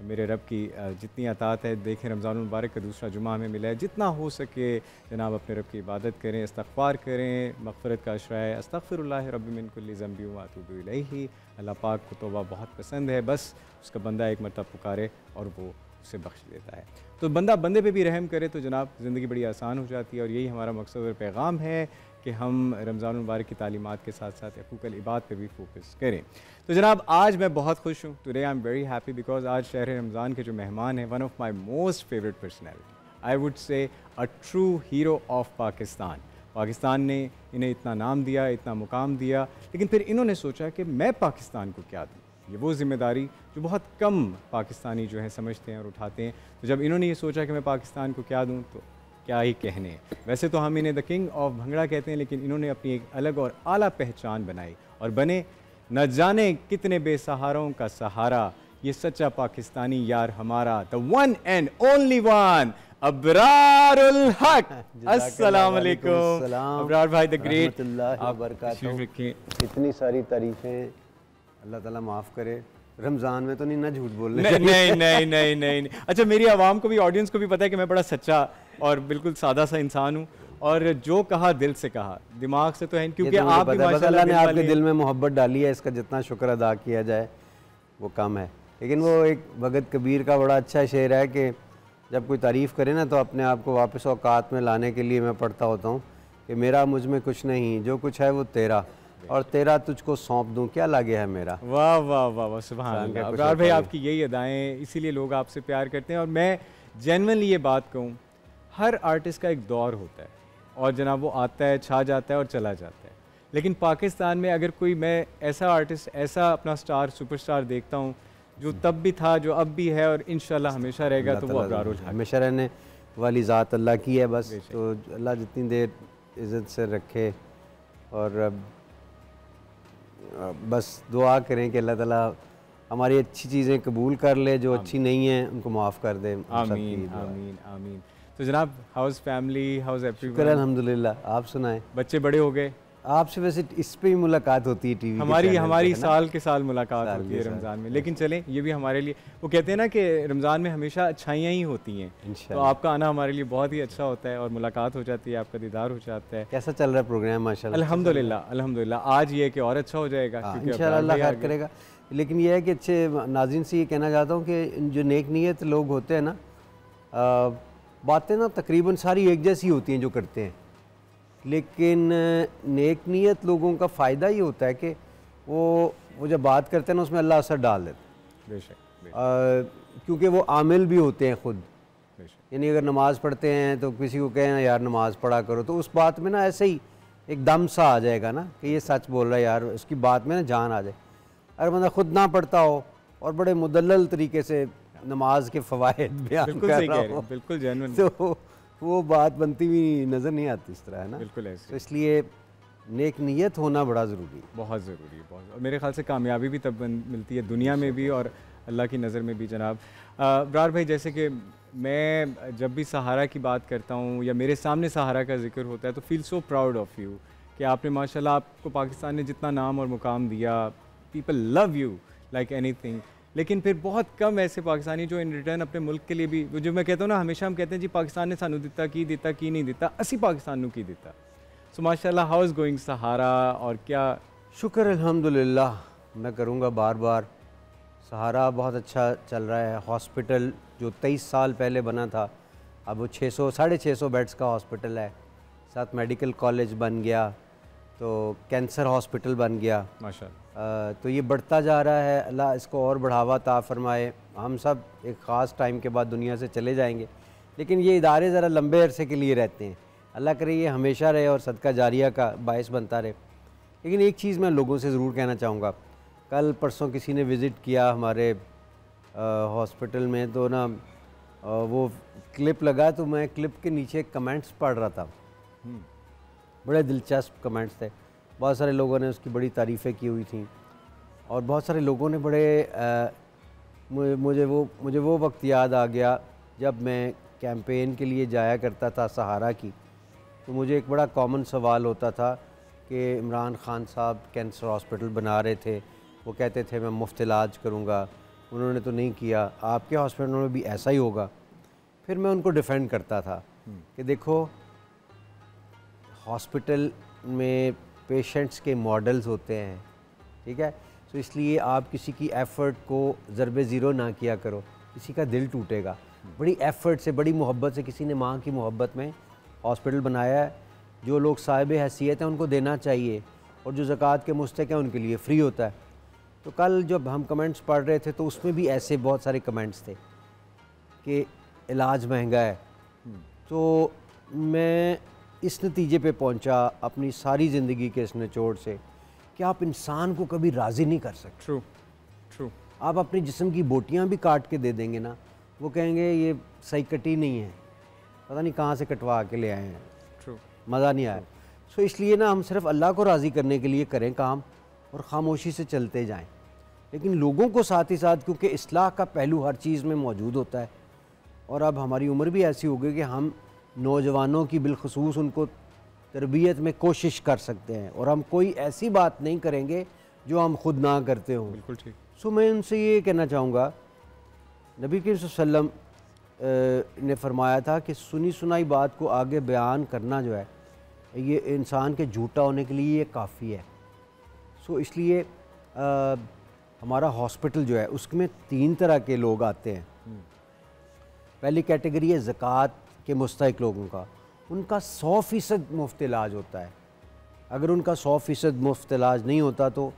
मेरे रब की जितनी अतात है, देखें रमज़ान मुबारक का दूसरा जुमा हमें मिला है, जितना हो सके जनाब अपने रब की इबादत करें, इस्तग़फ़ार करें, मग़फ़िरत का आशरा है, अस्तग़फ़िरुल्लाह रब्बी मिन कुल्लि ज़ंबि व अतूबु इलैहि। अल्लाह पाक को तौबा बहुत पसंद है, बस उसका बंदा एक मरतबा पुकारे और वो उसे बख्श देता है। तो बंदा बंदे पे भी रहम करे तो जनाब ज़िंदगी बड़ी आसान हो जाती है, और यही हमारा मकसद और पैगाम है कि हम रमज़ान मुबारक की तालीमात के साथ साथ हक़ूक़ुल इबाद पे भी फ़ोकस करें। तो जनाब आज मैं बहुत खुश हूँ, today I am very happy because आज शहर रमज़ान के जो मेहमान हैं, one of my most favourite personality, I would say a true hero of Pakistan. Pakistan ने इन्हें इतना नाम दिया, इतना मुकाम दिया, लेकिन फिर इन्होंने सोचा कि मैं पाकिस्तान को क्या दूँ। ये वो ज़िम्मेदारी जो बहुत कम पाकिस्तानी जो है समझते हैं और उठाते हैं। तो जब इन्होंने ये सोचा कि मैं पाकिस्तान को क्या दूँ, तो क्या ही कहने। वैसे तो हम इन्हें द किंग ऑफ भंगड़ा कहते हैं, लेकिन इन्होंने अपनी एक अलग और आला पहचान बनाई और बने न जाने कितने बेसहारों का सहारा, ये सच्चा पाकिस्तानी यार हमारा, the one and only one, Abrarul हक। अस्सलाम वालेकुम अबरार भाई द ग्रेट। इतनी सारी तारीफ़ें, अल्लाह ताला माफ़ करे। रमज़ान में तो नहीं ना झूठ बोलने। नहीं नहीं नहीं नहीं नहीं। अच्छा, मेरी आवाम को भी, ऑडियंस को भी पता है कि मैं बड़ा सच्चा और बिल्कुल सादा सा इंसान हूँ, और जो कहा दिल से कहा, दिमाग से तो है, क्योंकि आप भी माशाल्लाह ने आपके दिल में मोहब्बत डाली है, इसका जितना शुक्र अदा किया जाए वो कम है। लेकिन वो एक भगत कबीर का बड़ा अच्छा शेर है कि जब कोई तारीफ़ करे ना तो अपने आप को वापस औकात में लाने के लिए मैं पढ़ता होता हूँ कि मेरा मुझ में कुछ नहीं, जो कुछ है वो तेरा, और तेरा तुझको सौंप दूँ, क्या लागे है मेरा। वाह वाह वाह वाह, सुभान अल्लाह। अबरार भाई आपकी यही अदाएँ, इसीलिए लोग आपसे प्यार करते हैं। और मैं जेन्युइनली ये बात कहूँ, हर आर्टिस्ट का एक दौर होता है और जनाब वो आता है, छा जाता है और चला जाता है। लेकिन पाकिस्तान में अगर कोई, मैं ऐसा आर्टिस्ट, ऐसा अपना स्टार, सुपरस्टार देखता हूँ जो तब भी था, जो अब भी है और इंशाल्लाह हमेशा रहेगा, तो वो अबरारुल हक। हमेशा रहने वाली ज़ात अल्लाह की है बस। तो अल्लाह जितनी देर इज़्ज़त से रखे, और बस दुआ करें कि अल्लाह ताला हमारी अच्छी चीज़ें कबूल कर ले, जो अच्छी नहीं है उनको माफ़ कर दे। आमीन आमीन आमीन। तो जनाब, हाउस फैमिली, हाउस एवरीवन? शुक्र अल्हम्दुलिल्लाह। आप सुनाएं? बच्चे बड़े हो गए? आपसे वैसे इस पे ही मुलाकात होती है टीवी, हमारी साल के साल मुलाकात होती है रमज़ान में। लेकिन चलें, ये भी हमारे लिए, वो कहते हैं ना कि रमज़ान में हमेशा अच्छाइयाँ ही होती हैं, तो आपका आना हमारे लिए बहुत ही अच्छा होता है और मुलाकात हो जाती है, आपका दीदार हो जाता है। कैसा चल रहा है प्रोग्राम? माशाल्लाह अल्हम्दुलिल्लाह अल्हम्दुलिल्लाह। आज ये कि और अच्छा हो जाएगा, क्योंकि इंशाअल्लाह अल्लाह खैर करेगा। लेकिन ये है कि अच्छे नाज़रीन से ये कहना चाहता हूँ कि जो नेक नीयत लोग होते हैं ना, बातें ना तकरीबन सारी एक जैसी होती हैं जो करते हैं, लेकिन नेक नीयत लोगों का फ़ायदा ये होता है कि वो जब बात करते हैं ना उसमें अल्लाह असर डाल देता है। बेशक, क्योंकि वो आमिल भी होते हैं खुद। यानी अगर नमाज़ पढ़ते हैं तो किसी को कहें यार नमाज़ पढ़ा करो, तो उस बात में ना ऐसे ही एक दम सा आ जाएगा ना कि ये सच बोल रहा है यार, उसकी बात में ना जान आ जाए। अगर बंदा खुद ना पढ़ता हो और बड़े मुदल्लल तरीके से नमाज के फ़वाइद बयान कर रहा हो, बिल्कुल जेन्युइन, तो वो बात बनती हुई नज़र नहीं आती इस तरह, है ना। बिल्कुल ऐसे। तो इसलिए नेक नीयत होना बड़ा ज़रूरी है, बहुत ज़रूरी है, बहुत। और मेरे ख्याल से कामयाबी भी तब मिलती है, दुनिया में भी और अल्लाह की नज़र में भी। जनाब अबरार भाई, जैसे कि मैं जब भी सहारा की बात करता हूँ या मेरे सामने सहारा का जिक्र होता है, तो feel so proud of you कि आपने माशाल्लाह, आपको पाकिस्तान ने जितना नाम और मुकाम दिया, people love you like anything. लेकिन फिर बहुत कम ऐसे पाकिस्तानी जो इन रिटर्न अपने मुल्क के लिए भी, जो मैं कहता हूँ ना, हमेशा हम कहते हैं जी पाकिस्तान ने सानू दिता की नहीं दिता, असी पाकिस्तान नू की दिता। सो माशाल्लाह, हाउ इज़ गोइंग सहारा, और क्या? शुक्र अल्हम्दुलिल्लाह। मैं करूँगा बार बार, सहारा बहुत अच्छा चल रहा है। हॉस्पिटल जो 23 साल पहले बना था, अब वो 600-650 बेड्स का हॉस्पिटल है, साथ मेडिकल कॉलेज बन गया, तो कैंसर हॉस्पिटल बन गया माशाल्लाह। तो ये बढ़ता जा रहा है, अल्लाह इसको और बढ़ावा ता फरमाए। हम सब एक ख़ास टाइम के बाद दुनिया से चले जाएंगे, लेकिन ये इदारे ज़रा लंबे अरसे के लिए रहते हैं। अल्लाह करे ये हमेशा रहे और सदका जारिया का बायस बनता रहे। लेकिन एक चीज़ मैं लोगों से ज़रूर कहना चाहूँगा, कल परसों किसी ने विज़िट किया हमारे हॉस्पिटल में, तो ना वो क्लिप लगा, तो मैं क्लिप के नीचे कमेंट्स पढ़ रहा था, बड़े दिलचस्प कमेंट्स थे। बहुत सारे लोगों ने उसकी बड़ी तारीफ़ें की हुई थी, और बहुत सारे लोगों ने बड़े मुझे वो वक्त याद आ गया जब मैं कैंपेन के लिए जाया करता था सहारा की, तो मुझे एक बड़ा कॉमन सवाल होता था कि इमरान खान साहब कैंसर हॉस्पिटल बना रहे थे, वो कहते थे मैं मुफ्त इलाज करूँगा, उन्होंने तो नहीं किया, आपके हॉस्पिटल में भी ऐसा ही होगा। फिर मैं उनको डिफेंड करता था कि देखो, हॉस्पिटल में पेशेंट्स के मॉडल्स होते हैं, ठीक है, तो इसलिए आप किसी की एफ़र्ट को ज़रबे ज़ीरो ना किया करो, किसी का दिल टूटेगा। बड़ी एफ़र्ट से, बड़ी मोहब्बत से, किसी ने माँ की मोहब्बत में हॉस्पिटल बनाया है। जो लोग साहिब हैसियत हैं उनको देना चाहिए, और जो ज़कात के मुस्तहिक़ हैं उनके लिए फ्री होता है। तो कल जब हम कमेंट्स पढ़ रहे थे तो उसमें भी ऐसे बहुत सारे कमेंट्स थे कि इलाज महंगा है। तो मैं इस नतीजे पे पहुंचा अपनी सारी ज़िंदगी के इस निचोड़ से कि आप इंसान को कभी राज़ी नहीं कर सकते। True true. आप अपने जिस्म की बोटियां भी काट के दे देंगे ना, वो कहेंगे ये सही कटी नहीं है, पता नहीं कहाँ से कटवा के ले आए हैं, ट्रू, मज़ा नहीं आया। सो इसलिए ना हम सिर्फ अल्लाह को राज़ी करने के लिए करें काम और ख़ामोशी से चलते जाएं, लेकिन लोगों को साथ ही साथ, क्योंकि इस्लाह का पहलू हर चीज़ में मौजूद होता है, और अब हमारी उम्र भी ऐसी हो गई कि हम नौजवानों की बिलखसूस उनको तरबियत में कोशिश कर सकते हैं, और हम कोई ऐसी बात नहीं करेंगे जो हम खुद ना करते हों। बिल्कुल ठीक। सो मैं उनसे ये कहना चाहूँगा, नबी करीम सल्लल्लाहु अलैहि वसल्लम ने फरमाया था कि सुनी सुनाई बात को आगे बयान करना जो है ये इंसान के झूठा होने के लिए ये काफ़ी है। सो इसलिए हमारा हॉस्पिटल जो है उसमें 3 तरह के लोग आते हैं। पहली कैटेगरी है ज़कात के मुस्तहिक़ लोगों का, उनका 100% मुफ्त इलाज होता है। अगर उनका 100% मुफ्त इलाज नहीं होता तो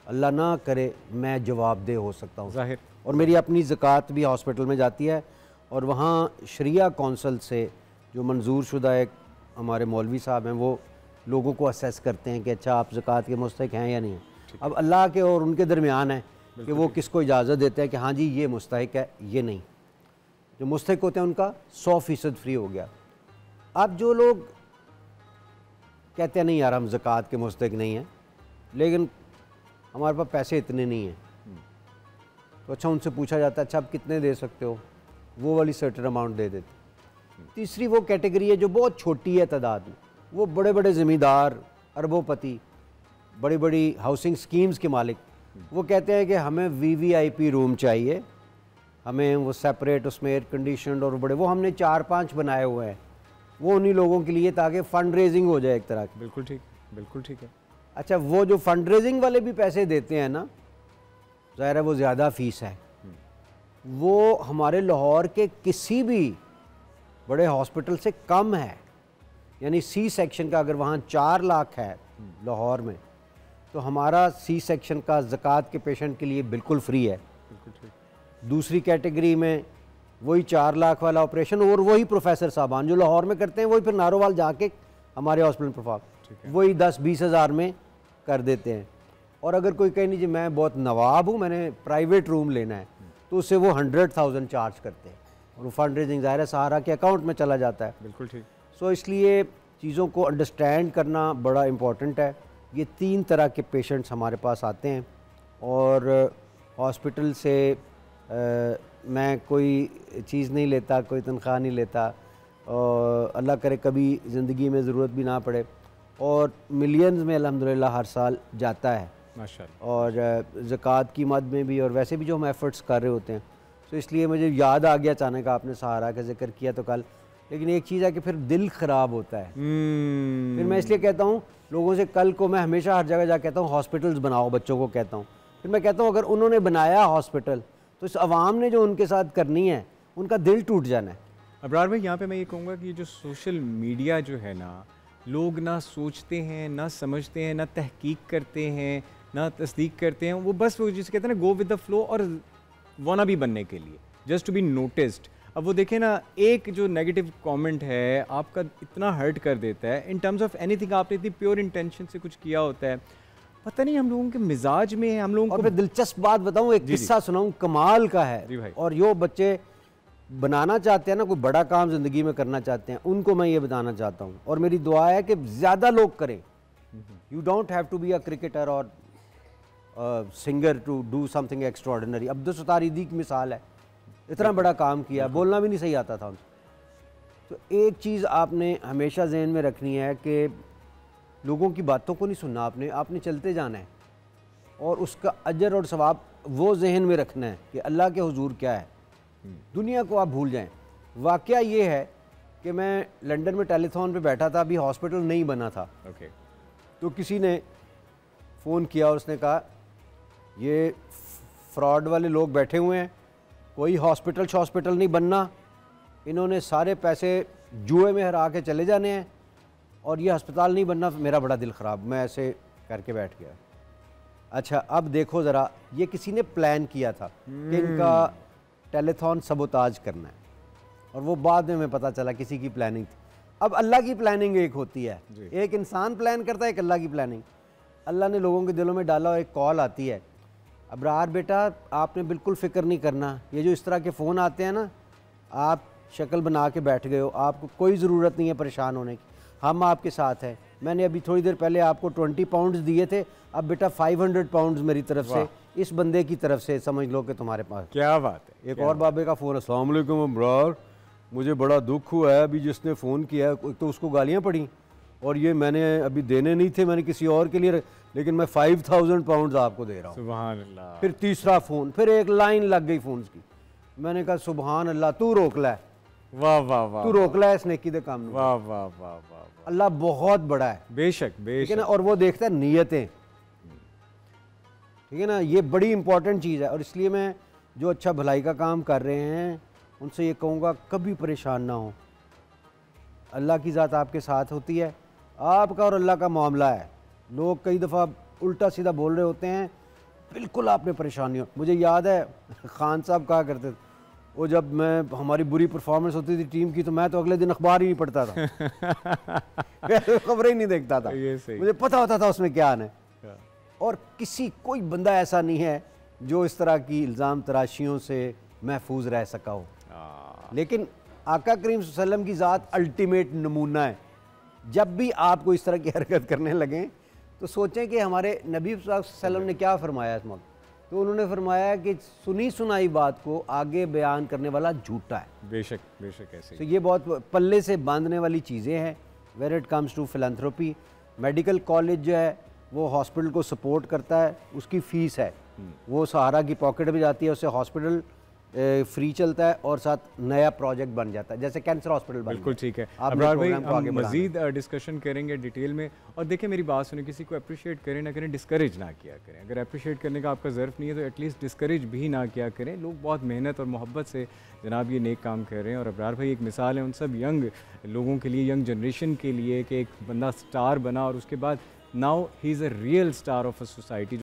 अल्लाह ना करे मैं जवाबदेह हो सकता हूँ ज़ाहिर। और मेरी अपनी ज़कात भी हॉस्पिटल में जाती है, और वहाँ शरिया कौंसल से जो मंजूर शुदा एक हमारे मौलवी साहब हैं वो लोगों को असेस करते हैं कि अच्छा आप ज़कात के मुस्तहिक़ हैं या नहीं हैं। अब अल्लाह के और उनके दरमियान है कि वो किसको इजाज़त देते हैं कि हाँ जी ये मुस्तहिक़ है, ये नहीं। जो मुस्तहिक़ होते हैं उनका 100% फ्री हो गया। अब जो लोग कहते हैं नहीं यार हम ज़कात के मुस्तहिक़ नहीं हैं, लेकिन हमारे पास पैसे इतने नहीं हैं, तो अच्छा उनसे पूछा जाता है अच्छा आप कितने दे सकते हो, वो वाली सर्टेन अमाउंट दे देते। तीसरी वो कैटेगरी है जो बहुत छोटी है तादाद में, वो बड़े बड़े ज़मींदार, अरबोपति, बड़ी बड़ी हाउसिंग स्कीम्स के मालिक, वो कहते हैं कि हमें VVIP रूम चाहिए, हमें वो सेपरेट उसमें एयर कंडीशन और बड़े, वो हमने 4-5 बनाए हुए हैं, वो उन्हीं लोगों के लिए ताकि फ़ंड रेजिंग हो जाए एक तरह की। बिल्कुल ठीक, बिल्कुल ठीक है। अच्छा वो जो फ़ंड रेजिंग वाले भी पैसे देते हैं ना, ज़ाहिर है वो ज़्यादा फ़ीस है, वो हमारे लाहौर के किसी भी बड़े हॉस्पिटल से कम है। यानी C सेक्शन का अगर वहाँ 4 लाख है लाहौर में, तो हमारा C सेक्शन का ज़कात के पेशेंट के लिए बिल्कुल फ्री है। बिल्कुल ठीक। दूसरी कैटेगरी में वही 4 लाख वाला ऑपरेशन, और वही प्रोफेसर साहबान जो लाहौर में करते हैं वही फिर नारोवाल जाके हमारे हॉस्पिटल परफॉर्म वही 10-20 हज़ार में कर देते हैं। और अगर कोई कहे नहीं जी मैं बहुत नवाब हूँ, मैंने प्राइवेट रूम लेना है, तो उससे वो 100,000 चार्ज करते हैं, और वो फंड रेजिंग ज़ाहिर है सहारा के अकाउंट में चला जाता है। बिल्कुल ठीक। सो इसलिए चीज़ों को अंडरस्टैंड करना बड़ा इम्पॉर्टेंट है। ये 3 तरह के पेशेंट्स हमारे पास आते हैं, और हॉस्पिटल से मैं कोई चीज़ नहीं लेता, कोई तनख्वाह नहीं लेता, और अल्लाह करे कभी ज़िंदगी में ज़रूरत भी ना पड़े, और मिलियंस में अल्हम्दुलिल्लाह हर साल जाता है माशाअल्लाह। और ज़कात की मद में भी, और वैसे भी जो हम एफ़र्ट्स कर रहे होते हैं। तो इसलिए मुझे याद आ गया अचानक, आपने सहारा का जिक्र किया तो कल, लेकिन एक चीज़ है कि फिर दिल ख़राब होता है। फिर मैं इसलिए कहता हूँ लोगों से, कल को मैं हमेशा हर जगह जा कहता हूँ हॉस्पिटल्स बनाओ, बच्चों को कहता हूँ, फिर मैं कहता हूँ अगर उन्होंने बनाया हॉस्पिटल तो इस अवाम ने जो उनके साथ करनी है उनका दिल टूट जाना है। अबरार भाई यहाँ पे मैं ये कहूँगा कि जो सोशल मीडिया जो है ना, लोग ना सोचते हैं, ना समझते हैं, ना तहकीक करते हैं, ना तस्दीक करते हैं, वो बस वो जिसे कहते हैं ना गो विद द फ्लो, और वाना भी बनने के लिए, जस्ट टू बी नोटिस्ड। अब वो देखें ना, एक जो नेगेटिव कमेंट है आपका इतना हर्ट कर देता है इन टर्म्स ऑफ एनीथिंग, आपने इतनी प्योर इंटेंशन से कुछ किया होता है, पता नहीं हम लोगों के मिजाज में है, हम लोगों और को। मैं दिलचस्प बात बताऊं, एक किस्सा सुनाऊं, कमाल का है। जी भाई। और जो बच्चे बनाना चाहते हैं ना, कोई बड़ा काम ज़िंदगी में करना चाहते हैं, उनको मैं ये बताना चाहता हूँ, और मेरी दुआ है कि ज़्यादा लोग करें। You don't have to be a cricketer और singer to do something extraordinary. Abdul Sattar Edhi की मिसाल है, इतना बड़ा काम किया, बोलना भी नहीं सही आता था उनसे। तो एक चीज़ आपने हमेशा जहन में रखनी है कि लोगों की बातों को नहीं सुनना, आपने चलते जाना है, और उसका अजर और सवाब वो जहन में रखना है कि अल्लाह के हुजूर क्या है, दुनिया को आप भूल जाएं। वाक़या ये है कि मैं लंदन में टेलीथॉन पे बैठा था, अभी हॉस्पिटल नहीं बना था। ओके। तो किसी ने फ़ोन किया और उसने कहा ये फ्रॉड वाले लोग बैठे हुए हैं, कोई हॉस्पिटल नहीं बनना, इन्होंने सारे पैसे जुए में हरा के चले जाने हैं और ये अस्पताल नहीं बनना। मेरा बड़ा दिल ख़राब, मैं ऐसे करके बैठ गया। अच्छा अब देखो ज़रा, ये किसी ने प्लान किया था कि इनका टेलीथॉन सबोताज करना है, और वो बाद में पता चला किसी की प्लानिंग थी। अब अल्लाह की प्लानिंग एक होती है, एक इंसान प्लान करता है, एक अल्लाह की प्लानिंग। अल्लाह ने लोगों के दिलों में डाला और एक कॉल आती है, अबरार बेटा आपने बिल्कुल फ़िक्र नहीं करना, ये जो इस तरह के फ़ोन आते हैं ना, आप शक्ल बना के बैठ गए हो, आपको कोई ज़रूरत नहीं है परेशान होने की, हम आपके साथ हैं। मैंने अभी थोड़ी देर पहले आपको 20 पाउंड्स दिए थे, अब बेटा 500 पाउंड्स मेरी तरफ से इस बंदे की तरफ से समझ लो कि तुम्हारे पास। क्या बात है। एक और बाबे का फ़ोन, अस्सलाम वालेकुम अबरार, मुझे बड़ा दुख हुआ है, अभी जिसने फ़ोन किया है तो उसको गालियाँ पड़ी, और ये मैंने अभी देने नहीं थे, मैंने किसी और के लिए, लेकिन मैं 5000 पाउंड्स आपको दे रहा हूँ। सुभान अल्लाह। फिर तीसरा फ़ोन, फिर एक लाइन लग गई फ़ोन की। मैंने कहा सुभान अल्लाह, तू रोक ला, वाह वाह वाह, तू रोक ला इस नेकी दे काम। वाह वाह वाह वाह। अल्लाह बहुत बड़ा है, बेशक ठीक है बेशक। ना, और वो देखता है नीयतें, ठीक है ना, ये बड़ी इंपॉर्टेंट चीज़ है। और इसलिए मैं जो अच्छा भलाई का काम कर रहे हैं उनसे ये कहूँगा कभी परेशान ना हो, अल्लाह की ज़ात आपके साथ होती है, आपका और अल्लाह का मामला है। लोग कई दफ़ा उल्टा सीधा बोल रहे होते हैं, बिल्कुल आपने परेशानी हो। मुझे याद है खान साहब कहा करते थे, वो जब मैं हमारी बुरी परफॉर्मेंस होती थी टीम की, तो मैं तो अगले दिन अखबार ही नहीं पढ़ता था खबरें ही नहीं देखता था, मुझे पता होता था उसमें क्या आना है। और कोई बंदा ऐसा नहीं है जो इस तरह की इल्ज़ाम तराशियों से महफूज रह सका हो, लेकिन आका करीम सल्लल्लाहु अलैहि वसल्लम की ज़ात अल्टीमेट नमूना है। जब भी आपको इस तरह की हरकत करने लगें तो सोचें कि हमारे नबी सल्लल्लाहु अलैहि वसल्लम ने क्या फरमाया इस मौके। तो उन्होंने फरमाया कि सुनी सुनाई बात को आगे बयान करने वाला झूठा है। बेशक बेशक ऐसे। तो ये बहुत पल्ले से बांधने वाली चीज़ें हैं where it comes to philanthropy. Medical college जो है वो हॉस्पिटल को सपोर्ट करता है, उसकी फ़ीस है वो सहारा की पॉकेट में जाती है, उससे हॉस्पिटल फ्री चलता है और साथ नया प्रोजेक्ट बन जाता है, जैसे कैंसर हॉस्पिटल बन। बिल्कुल ठीक है अबरार भाई, हम मज़ीद डिस्कशन करेंगे डिटेल में। और देखिए मेरी बात सुने, किसी को अप्रिशिएट करें ना करें, डिस्करेज ना किया करें। अगर अप्रिशिएट करने का आपका ज़र्फ़ नहीं है तो एटलीस्ट डिस्करेज भी ना किया करें। लोग बहुत मेहनत और मोहब्बत से जनाब ये नेक काम कर रहे हैं। और अबरार भाई एक मिसाल है उन सब यंग लोगों के लिए, यंग जनरेशन के लिए, कि एक बंदा स्टार बना और उसके बाद now he is a real star of a society.